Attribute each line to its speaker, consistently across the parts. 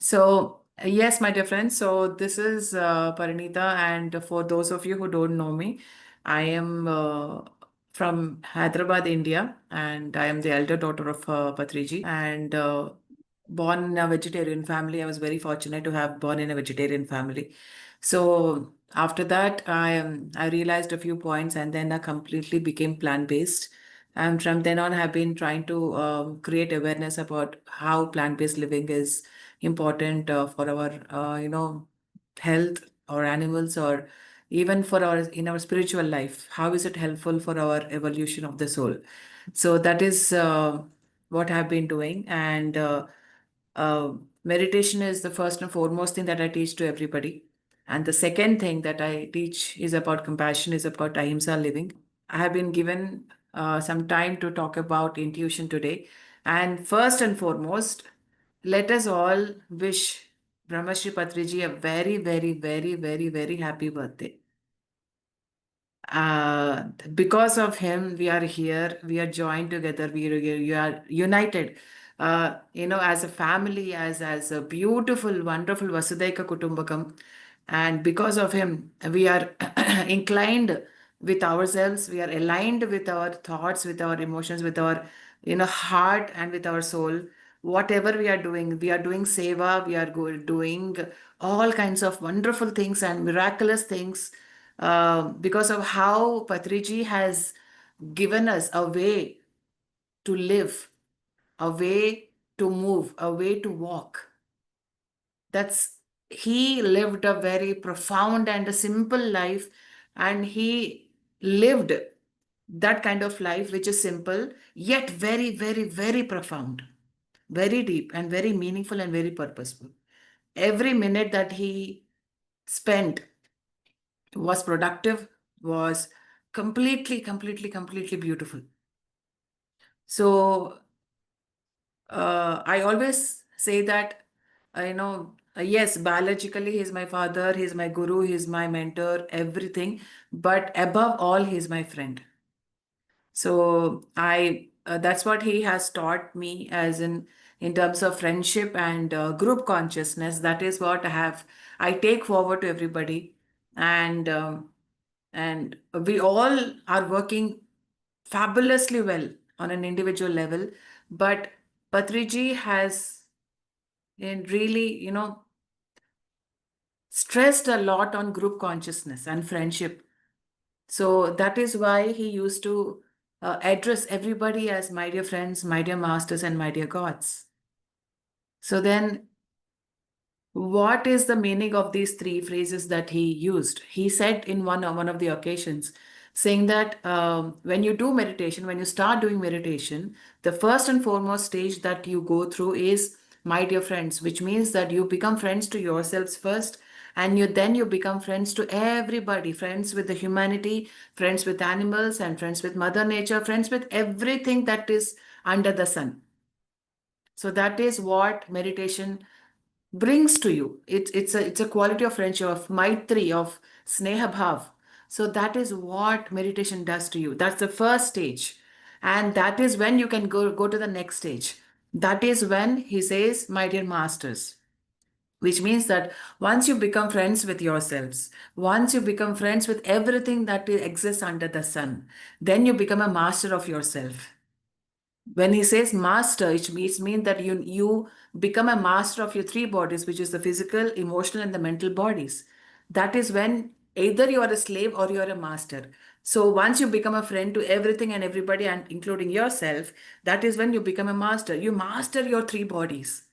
Speaker 1: Yes, my dear friends. So, this is Parinita, and for those of you who don't know me, I am from Hyderabad, India, and I am the elder daughter of Patriji, and born in a vegetarian family. I was very fortunate to have born in a vegetarian family. So, after that, I realized a few points, and then I completely became plant-based. And from then on, I've been trying to create awareness about how plant-based living is important for our health or animals or even for our in our spiritual life. How is it helpful for our evolution of the soul? So that is what I've been doing. And uh, meditation is the first and foremost thing that I teach to everybody. And the second thing that I teach is about compassion, is about ahimsa living. I have been given some time to talk about intuition today. And first and foremost, let us all wish Brahmarshi Patriji a very, very, very, very, very happy birthday. Because of him, we are here, we are joined together, we are united. As a family, as a beautiful, wonderful Vasudaika Kutumbakam. And because of him, we are inclined with ourselves, we are aligned with our thoughts, with our emotions, with our heart and with our soul. Whatever we are doing seva, we are doing all kinds of wonderful things and miraculous things because of how Patriji has given us a way to live, a way to move, a way to walk. He lived a very profound and a simple life, and he lived that kind of life which is simple, yet very, very, very profound, very deep, and very meaningful and very purposeful. Every minute that he spent was productive, was completely beautiful. So I always say that, yes, biologically he's my father, he's my guru, he's my mentor, everything. But above all, he's my friend. So that's what he has taught me, as in terms of friendship and group consciousness. That is what I take forward to everybody, and and we all are working fabulously well on an individual level, but Patriji has really, stressed a lot on group consciousness and friendship. So that is why he used to address everybody as my dear friends, my dear masters, and my dear gods. So then, what is the meaning of these three phrases that he used? He said in one of the occasions, saying that when you do meditation, when you start doing meditation, the first and foremost stage that you go through is my dear friends, which means that you become friends to yourselves first, and you become friends to everybody, friends with the humanity, friends with animals, and friends with Mother Nature, friends with everything that is under the sun. So that is what meditation brings to you. It's a quality of friendship, of maitri, of sneha bhav. So that is what meditation does to you. That's the first stage, and that is when you can go to the next stage. That is when he says, "My dear masters." Which means that once you become friends with yourselves, once you become friends with everything that exists under the sun, then you become a master of yourself. When he says master, it means that you become a master of your three bodies, which is the physical, emotional, and the mental bodies. That is when either you are a slave or you are a master. So once you become a friend to everything and everybody, and including yourself, that is when you become a master. You master your three bodies.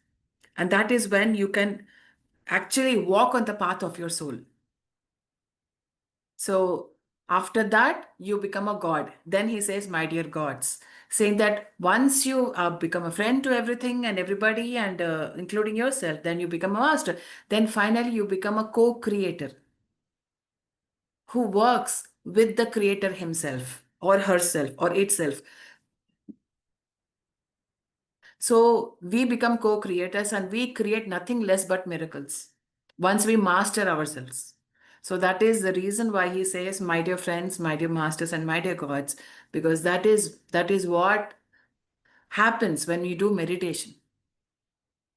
Speaker 1: And that is when you can actually walk on the path of your soul. So after that, you become a god. Then he says, my dear gods, saying that once you become a friend to everything and everybody, and including yourself, then you become a master. Then finally, you become a co creator who works with the creator himself or herself or itself. So we become co creators and we create nothing less but miracles once we master ourselves. So that is the reason why he says, my dear friends, my dear masters, and my dear gods, because that is what happens when we do meditation.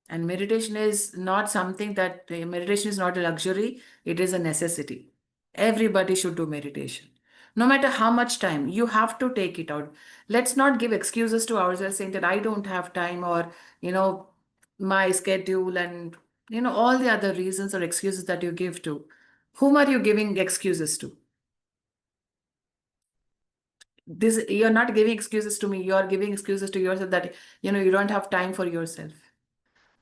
Speaker 1: And meditation is not something that meditation is not a luxury, it is a necessity. Everybody should do meditation. No matter how much time, you have to take it out. Let's not give excuses to ourselves saying that I don't have time, or, my schedule, and, all the other reasons or excuses that you give to. Whom are you giving excuses to? This, you're not giving excuses to me, you're giving excuses to yourself that, you don't have time for yourself.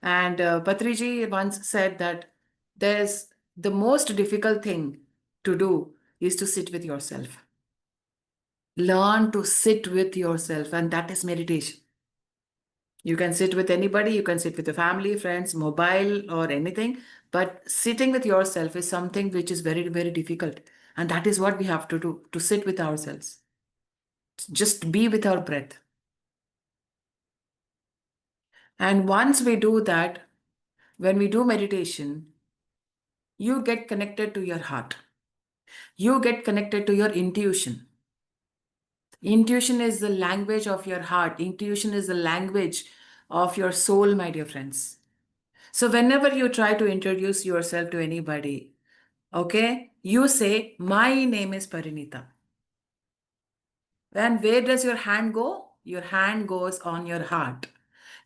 Speaker 1: And Patriji once said that there's the most difficult thing to do is to sit with yourself. Learn to sit with yourself, and that is meditation. You can sit with anybody, you can sit with your family, friends, mobile, or anything, but sitting with yourself is something which is very, very difficult. And that is what we have to do, to sit with ourselves. Just be with our breath. And once we do that, when we do meditation, you get connected to your heart. You get connected to your intuition. Intuition is the language of your heart. Intuition is the language of your soul, my dear friends. So, whenever you try to introduce yourself to anybody, okay, you say, my name is Parinita. And where does your hand go? Your hand goes on your heart.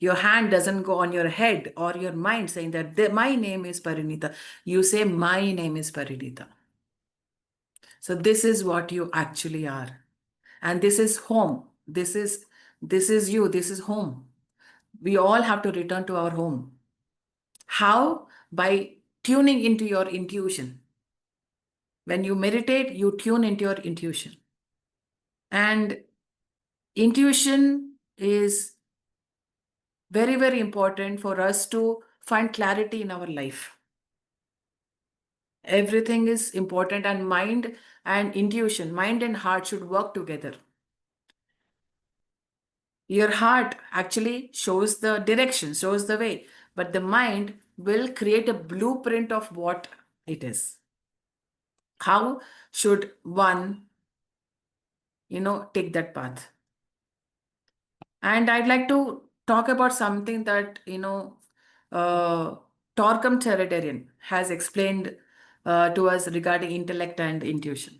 Speaker 1: Your hand doesn't go on your head or your mind saying that my name is Parinita. You say, my name is Parinita. So, this is what you actually are. And this is home. This is you. This is home. We all have to return to our home. How? By tuning into your intuition. When you meditate, you tune into your intuition. And intuition is very, very important for us to find clarity in our life. Everything is important, and mind and intuition, mind and heart should work together. Your heart actually shows the direction, shows the way, but the mind will create a blueprint of what it is. How should one, take that path? And I'd like to talk about something that, uh, Torquem Territorian has explained to us regarding intellect and intuition.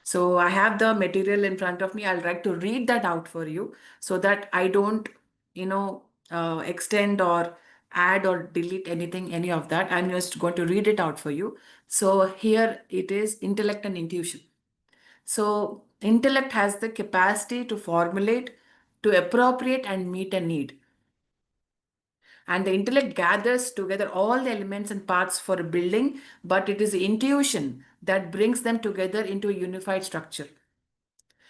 Speaker 1: So I have the material in front of me. I'll like to read that out for you so that I don't, extend or add or delete anything, any of that. I'm just going to read it out for you. So here it is, intellect and intuition. So intellect has the capacity to formulate, to appropriate and meet a need. And the intellect gathers together all the elements and parts for a building, but it is the intuition that brings them together into a unified structure.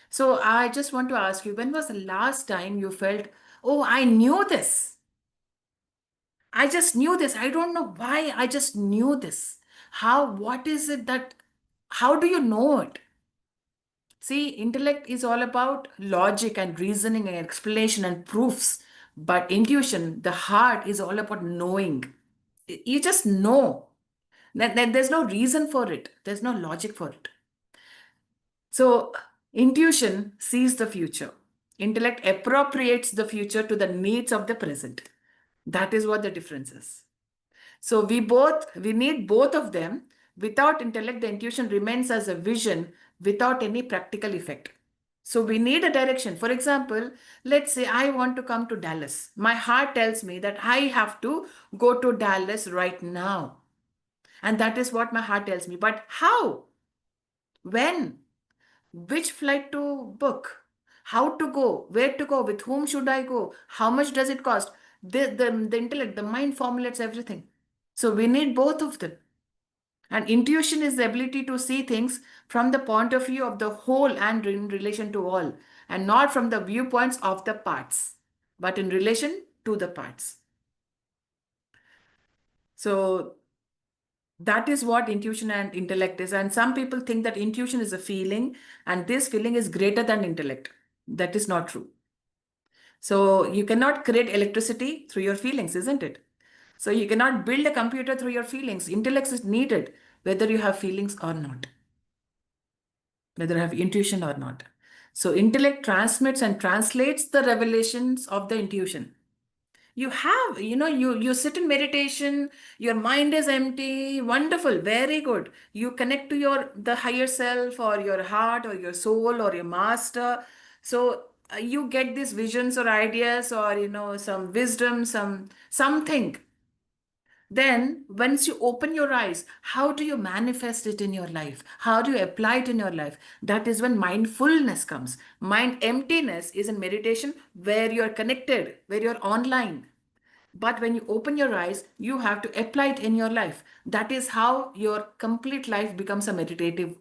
Speaker 1: So I just want to ask you, when was the last time you felt, oh, I knew this? I just knew this. I don't know why. I just knew this. What is it that, how do you know it? See, intellect is all about logic and reasoning and explanation and proofs. But intuition, the heart, is all about knowing. You just know. There's no reason for it, there's no logic for it. So, intuition sees the future. Intellect appropriates the future to the needs of the present. That is what the difference is. So, we need both of them. Without intellect, the intuition remains as a vision without any practical effect. So, we need a direction. For example, let's say I want to come to Dallas. My heart tells me that I have to go to Dallas right now. And that is what my heart tells me. But how? When? Which flight to book? How to go? Where to go? With whom should I go? How much does it cost? The intellect, the mind formulates everything. So we need both of them. And intuition is the ability to see things from the point of view of the whole and in relation to all, and not from the viewpoints of the parts, but in relation to the parts. So that is what intuition and intellect is. And some people think that intuition is a feeling and this feeling is greater than intellect. That is not true. So you cannot create electricity through your feelings, isn't it? So you cannot build a computer through your feelings. Intellect is needed, whether you have feelings or not, whether you have intuition or not. So intellect transmits and translates the revelations of the intuition. You have, you sit in meditation, your mind is empty, wonderful, very good. You connect to the higher self or your heart or your soul or your master. So you get these visions or ideas or some wisdom, something. Then, once you open your eyes, how do you manifest it in your life? How do you apply it in your life? That is when mindfulness comes. Mind emptiness is in meditation where you're connected, where you're online. But when you open your eyes, you have to apply it in your life. That is how your complete life becomes a meditative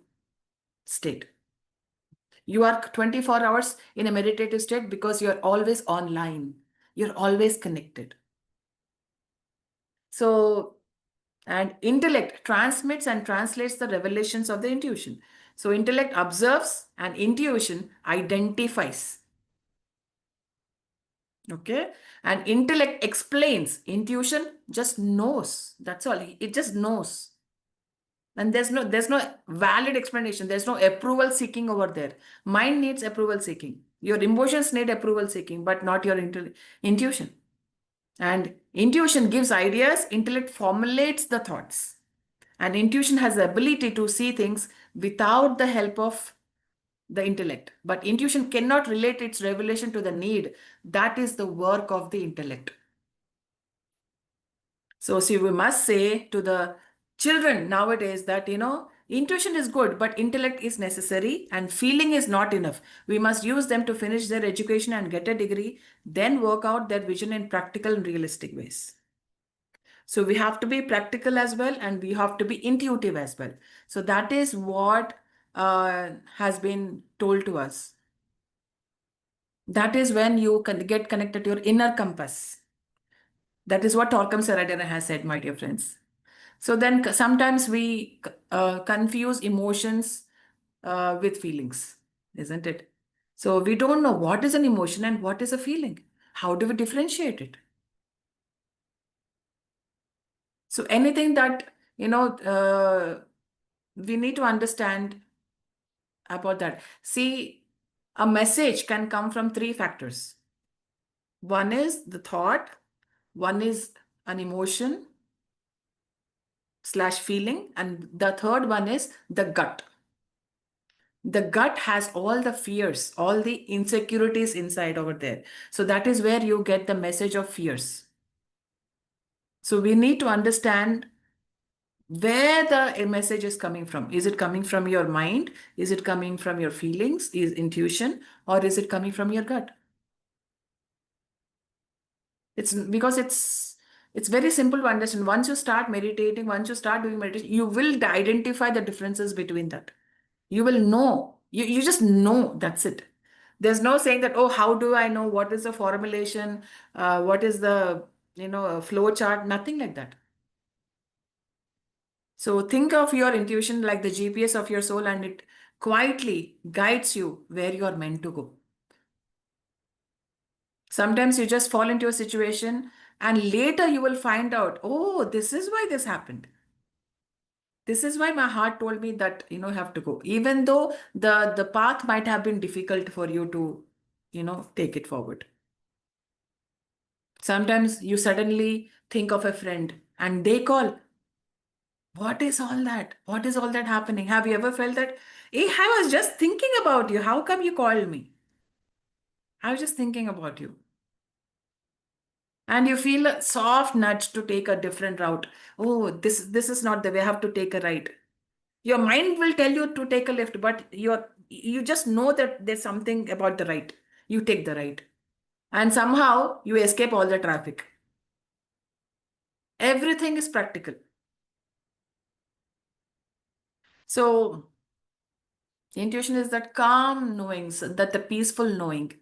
Speaker 1: state. You are 24 hours in a meditative state because you're always online, you're always connected. So, and intellect transmits and translates the revelations of the intuition. So, intellect observes and intuition identifies. Okay. And intellect explains, intuition just knows. That's all. It just knows. And there's no valid explanation. There's no approval seeking over there. Mind needs approval seeking. Your emotions need approval seeking, but not your intuition. And intuition gives ideas, intellect formulates the thoughts. And intuition has the ability to see things without the help of the intellect. But intuition cannot relate its revelation to the need. That is the work of the intellect. So, see, we must say to the children nowadays that, intuition is good, but intellect is necessary and feeling is not enough. We must use them to finish their education and get a degree, then work out their vision in practical and realistic ways. So we have to be practical as well, and we have to be intuitive as well. So that is what has been told to us. That is when you can get connected to your inner compass. That is what Torquem Saradana has said, my dear friends. So then sometimes we confuse emotions with feelings, isn't it? So we don't know what is an emotion and what is a feeling. How do we differentiate it? So anything that, we need to understand about that. See, a message can come from three factors. One is the thought, one is an emotion slash feeling, and the third one is the gut. The gut has all the fears, all the insecurities inside over there. So that is where you get the message of fears. So we need to understand where the message is coming from. Is it coming from your mind? Is it coming from your feelings? Is intuition? Or is it coming from your gut? It's because it's very simple to understand. Once you start meditating, once you start doing meditation, you will identify the differences between that. You will know. You just know. That's it. There's no saying that, oh, how do I know? What is the formulation? What is the flow chart? Nothing like that. So think of your intuition like the GPS of your soul, and it quietly guides you where you are meant to go. Sometimes you just fall into a situation and later you will find out, oh, this is why this happened. This is why my heart told me that, you have to go. Even though the path might have been difficult for you to, take it forward. Sometimes you suddenly think of a friend and they call. What is all that? What is all that happening? Have you ever felt that? Hey, I was just thinking about you. How come you called me? I was just thinking about you. And you feel a soft nudge to take a different route. Oh, this is not the way. I have to take a right. Your mind will tell you to take a left, but you just know that there's something about the right. You take the right. And somehow you escape all the traffic. Everything is practical. So intuition is that calm knowing, so that the peaceful knowing.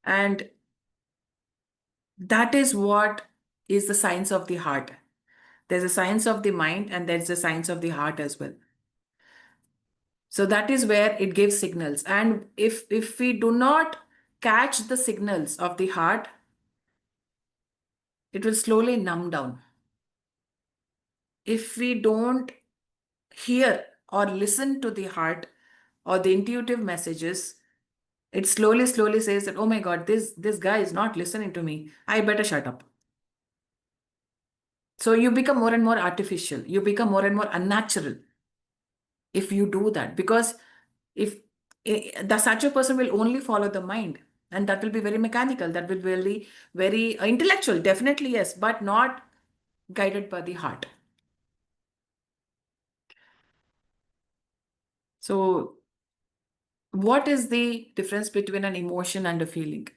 Speaker 1: And that is what is the science of the heart. There's a science of the mind and there's a science of the heart as well. So that is where it gives signals. And if we do not catch the signals of the heart, it will slowly numb down. If we don't hear or listen to the heart or the intuitive messages, It slowly, slowly says that, oh my God, this guy is not listening to me. I better shut up. So you become more and more artificial. You become more and more unnatural if you do that. Because if the such a person will only follow the mind, and that will be very mechanical, that will be very, very intellectual, definitely, yes, but not guided by the heart. So what is the difference between an emotion and a feeling?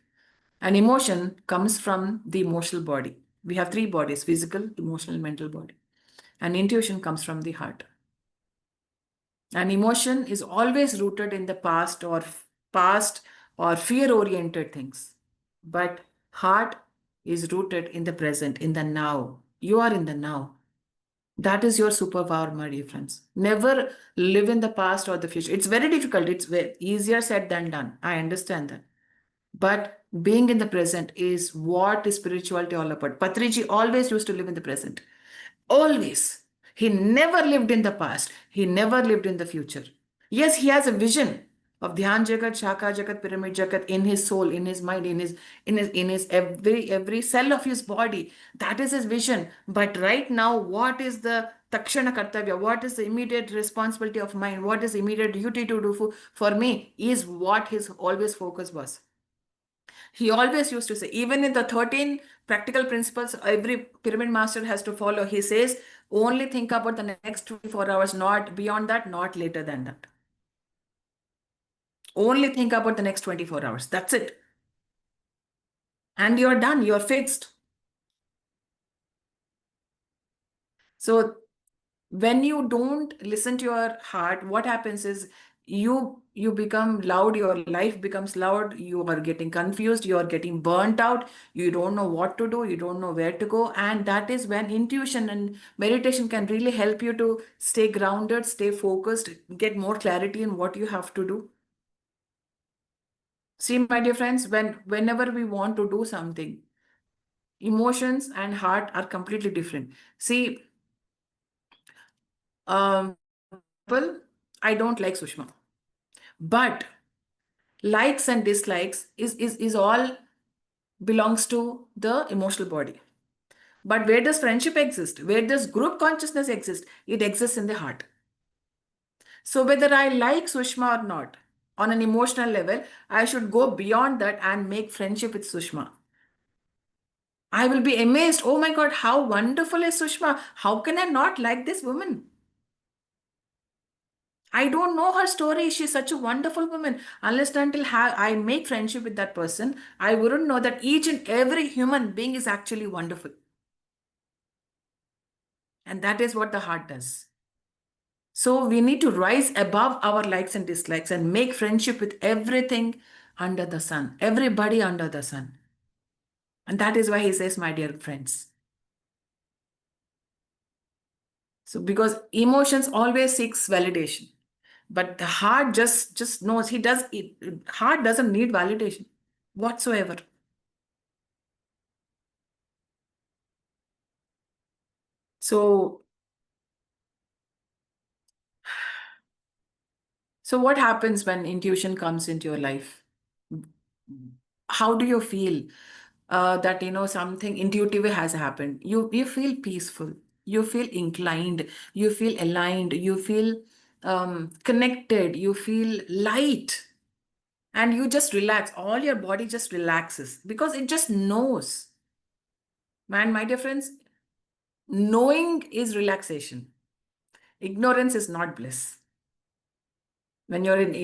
Speaker 1: An emotion comes from the emotional body. We have three bodies: physical, emotional, mental body. And intuition comes from the heart. An emotion is always rooted in the past or fear oriented things. But heart is rooted in the present, in the now. You are in the now. That is your superpower, my dear friends. Never live in the past or the future. It's very difficult. It's easier said than done. I understand that. But being in the present is what is spirituality all about. Patriji always used to live in the present. Always. He never lived in the past. He never lived in the future. Yes, he has a vision of Dhyan Jagat, Shaka Jagat, Pyramid Jagat in his soul, in his mind, in his every cell of his body. That is his vision. But right now, what is the Takshana Kartavya? What is the immediate responsibility of mind? What is immediate duty to do for me? Is what his always focus was. He always used to say, even in the 13 practical principles every pyramid master has to follow, he says, only think about the next 24 hours, not beyond that, not later than that. Only think about the next 24 hours. That's it. And you're done. You're fixed. So when you don't listen to your heart, what happens is you become loud, your life becomes loud, you are getting confused, you are getting burnt out, you don't know what to do, you don't know where to go. And that is when intuition and meditation can really help you to stay grounded, stay focused, get more clarity in what you have to do. See, my dear friends, whenever we want to do something, emotions and heart are completely different. See, well, I don't like Sushma, but likes and dislikes is all belongs to the emotional body. But where does friendship exist? Where does group consciousness exist? It exists in the heart. So whether I like Sushma or not, on an emotional level, I should go beyond that and make friendship with Sushma. I will be amazed. Oh my God, how wonderful is Sushma? How can I not like this woman? I don't know her story. She's such a wonderful woman. Unless and until I make friendship with that person, I wouldn't know that each and every human being is actually wonderful. And that is what the heart does. So we need to rise above our likes and dislikes and make friendship with everything under the sun, everybody under the sun. And that is why he says, my dear friends. So because emotions always seeks validation, but the heart just knows he does it. Heart doesn't need validation whatsoever. So so what happens when intuition comes into your life? How do you feel that something intuitive has happened? You feel peaceful, you feel inclined, you feel aligned, you feel connected, you feel light, and you just relax. All your body just relaxes because it just knows. Man, my dear friends, knowing is relaxation. Ignorance is not bliss. When you're in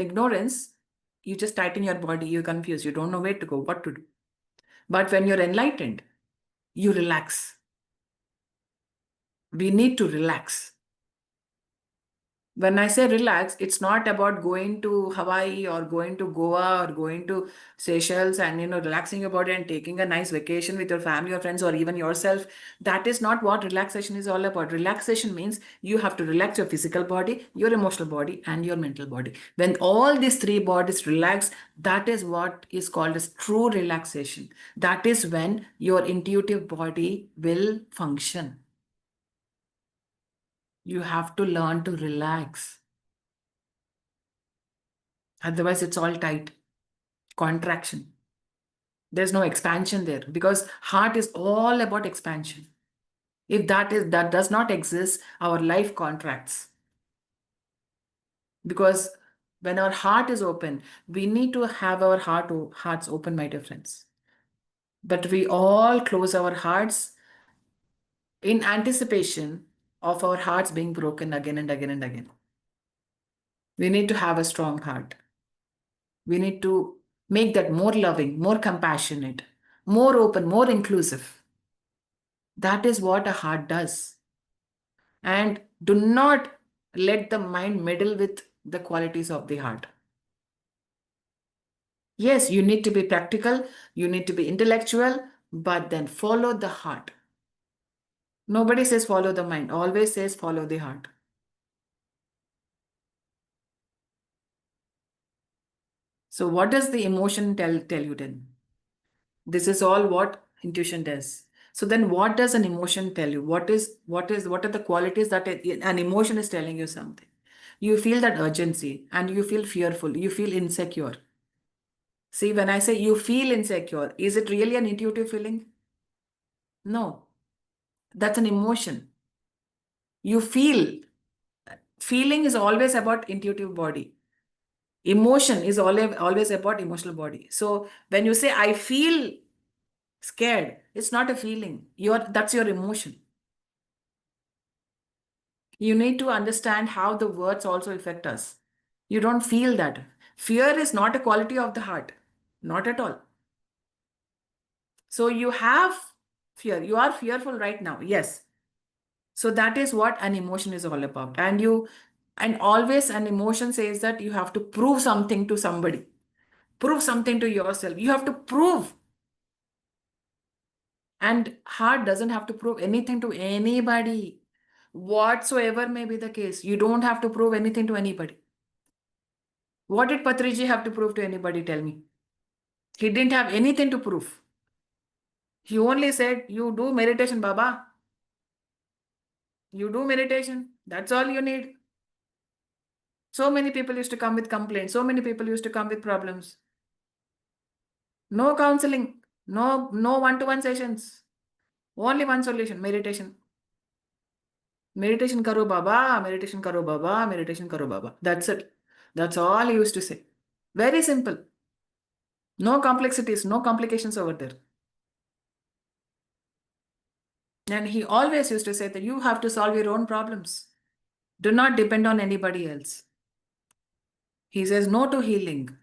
Speaker 1: ignorance, you just tighten your body, you're confused, you don't know where to go, what to do. But when you're enlightened, you relax. We need to relax. When I say relax, it's not about going to Hawaii or going to Goa or going to Seychelles and relaxing your body and taking a nice vacation with your family or friends or even yourself. That is not what relaxation is all about. Relaxation means you have to relax your physical body, your emotional body, and your mental body. When all these three bodies relax, that is what is called as true relaxation. That is when your intuitive body will function. You have to learn to relax. Otherwise, it's all tight, contraction. There's no expansion there because heart is all about expansion. If that does not exist, our life contracts. Because when our heart is open, we need to have our hearts open, my dear friends. But we all close our hearts in anticipation of our hearts being broken again and again and again. We need to have a strong heart. We need to make that more loving, more compassionate, more open, more inclusive. That is what a heart does. And do not let the mind meddle with the qualities of the heart. Yes, you need to be practical, you need to be intellectual, but then follow the heart. Nobody says follow the mind, always says follow the heart. So, what does the emotion tell you then? This is all what intuition does. So then what does an emotion tell you? What are the qualities that an emotion is telling you something? You feel that urgency and you feel fearful, you feel insecure. See, when I say you feel insecure, is it really an intuitive feeling? No, that's an emotion. You feel. Feeling is always about intuitive body. Emotion is always about emotional body. So when you say I feel scared, it's not a feeling. That's your emotion. You need to understand how the words also affect us. You don't feel that. Fear is not a quality of the heart, not at all. So you have fear. You are fearful right now. Yes. So that is what an emotion is all about. And always an emotion says that you have to prove something to somebody, prove something to yourself. You have to prove. And heart doesn't have to prove anything to anybody, whatsoever may be the case. You don't have to prove anything to anybody. What did Patriji have to prove to anybody? Tell me. He didn't have anything to prove. He only said, you do meditation, Baba. You do meditation. That's all you need. So many people used to come with complaints. So many people used to come with problems. No counseling. No one-to-one sessions. Only one solution, meditation. Meditation karo Baba, meditation karo Baba, meditation karo Baba. That's it. That's all he used to say. Very simple. No complexities, no complications over there. And he always used to say that you have to solve your own problems. Do not depend on anybody else. He says no to healing.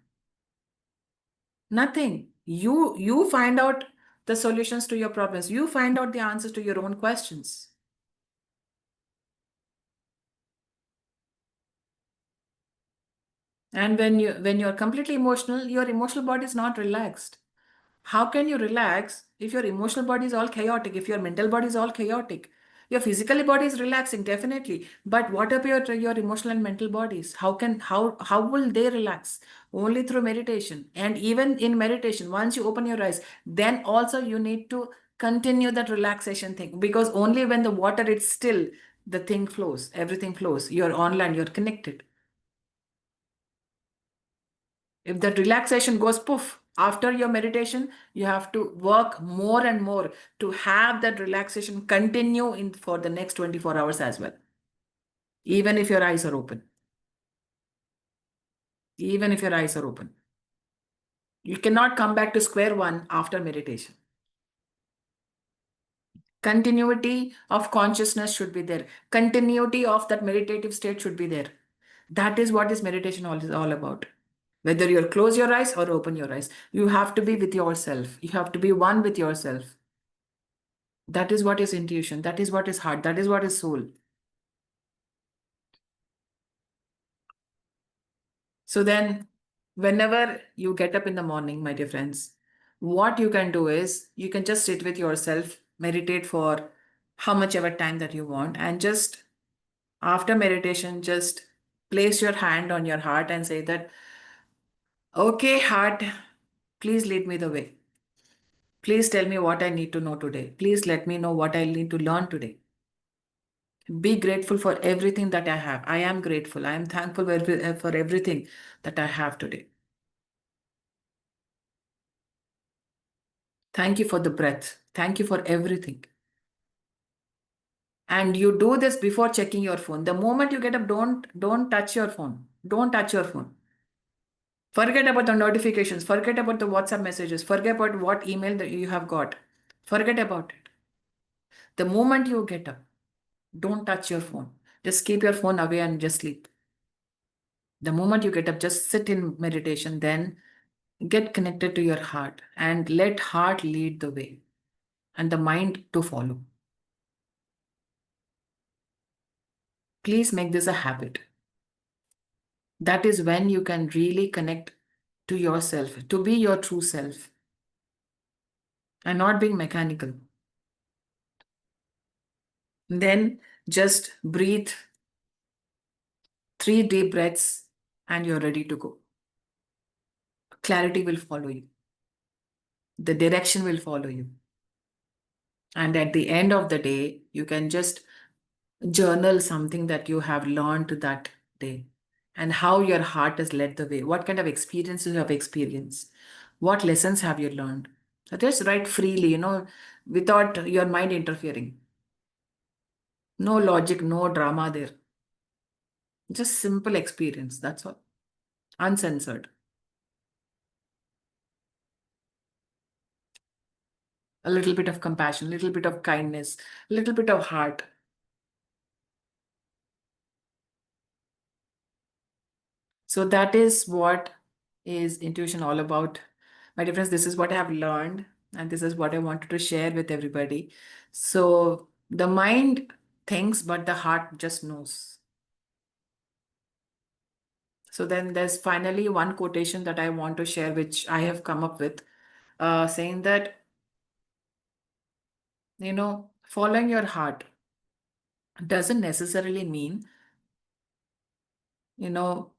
Speaker 1: Nothing. You find out the solutions to your problems. You find out the answers to your own questions. And when you're completely emotional, your emotional body is not relaxed. How can you relax if your emotional body is all chaotic, if your mental body is all chaotic? Your physical body is relaxing, definitely. But what about your emotional and mental bodies? How will they relax? Only through meditation. And even in meditation, once you open your eyes, then also you need to continue that relaxation thing. Because only when the water is still, the thing flows, everything flows. You're online, you're connected. If that relaxation goes poof after your meditation, you have to work more and more to have that relaxation continue in for the next 24 hours as well. Even if your eyes are open. Even if your eyes are open. You cannot come back to square one after meditation. Continuity of consciousness should be there. Continuity of that meditative state should be there. That is what this meditation is all about. Whether you close your eyes or open your eyes, you have to be with yourself. You have to be one with yourself. That is what is intuition. That is what is heart. That is what is soul. So then, whenever you get up in the morning, my dear friends, what you can do is you can just sit with yourself, meditate for how much ever time that you want, and just after meditation, just place your hand on your heart and say that, okay, heart, please lead me the way. Please tell me what I need to know today. Please let me know what I need to learn today. Be grateful for everything that I have. I am grateful. I am thankful for everything that I have today. Thank you for the breath. Thank you for everything. And you do this before checking your phone. The moment you get up, don't touch your phone. Don't touch your phone. Forget about the notifications. Forget about the WhatsApp messages. Forget about what email that you have got. Forget about it. The moment you get up, don't touch your phone. Just keep your phone away and just sleep. The moment you get up, just sit in meditation, then get connected to your heart and let heart lead the way and the mind to follow. Please make this a habit. That is when you can really connect to yourself, to be your true self and not being mechanical. Then just breathe 3 deep breaths and you're ready to go. Clarity will follow you. The direction will follow you. And at the end of the day, you can just journal something that you have learned that day and how your heart has led the way. What kind of experiences you have experienced? What lessons have you learned? So just write freely, without your mind interfering. No logic, no drama there. Just simple experience. That's all. Uncensored. A little bit of compassion, a little bit of kindness, a little bit of heart. So that is what is intuition all about. My dear friends, this is what I have learned, and this is what I wanted to share with everybody. So the mind thinks, but the heart just knows. So then there's finally one quotation that I want to share, which I have come up with, saying that, following your heart doesn't necessarily mean, you know,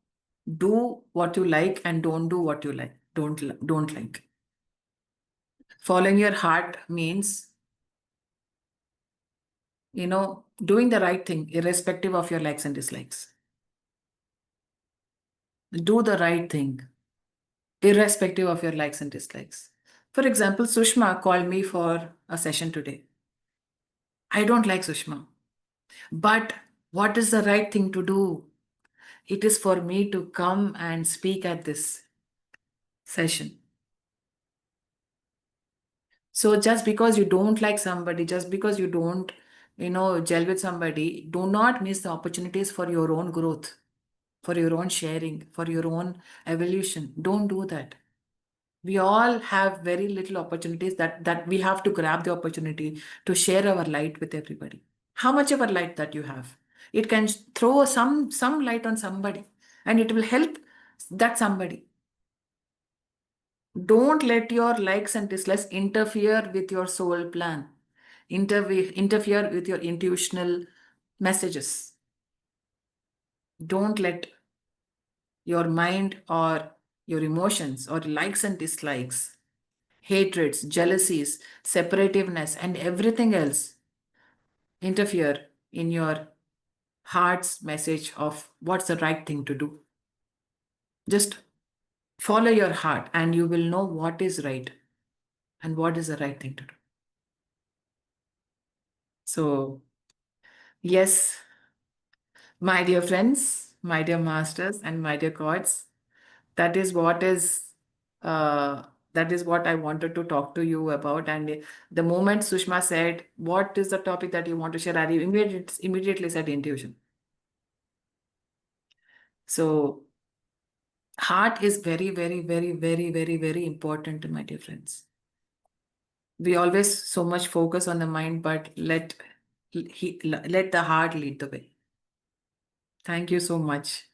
Speaker 1: do what you like and don't do what you like, don't like. Following your heart means, doing the right thing irrespective of your likes and dislikes. Do the right thing irrespective of your likes and dislikes. For example, Sushma called me for a session today. I don't like Sushma, but what is the right thing to do? It is for me to come and speak at this session. So just because you don't like somebody, just because you don't, gel with somebody, do not miss the opportunities for your own growth, for your own sharing, for your own evolution. Don't do that. We all have very little opportunities that we have to grab the opportunity to share our light with everybody. How much ever light that you have, it can throw some light on somebody, and it will help that somebody. Don't let your likes and dislikes interfere with your soul plan, interfere with your intuitional messages. Don't let your mind or your emotions or likes and dislikes, hatreds, jealousies, separativeness, and everything else interfere in your heart's message of what's the right thing to do. Just follow your heart and you will know what is right and what is the right thing to do. So, yes, my dear friends, my dear masters, and my dear gods, that is what is uh, that is what I wanted to talk to you about. And the moment Sushma said, "What is the topic that you want to share?" I immediately said intuition. So heart is very, very, very, very, very, very important, my dear friends. We always so much focus on the mind, but let the heart lead the way. Thank you so much.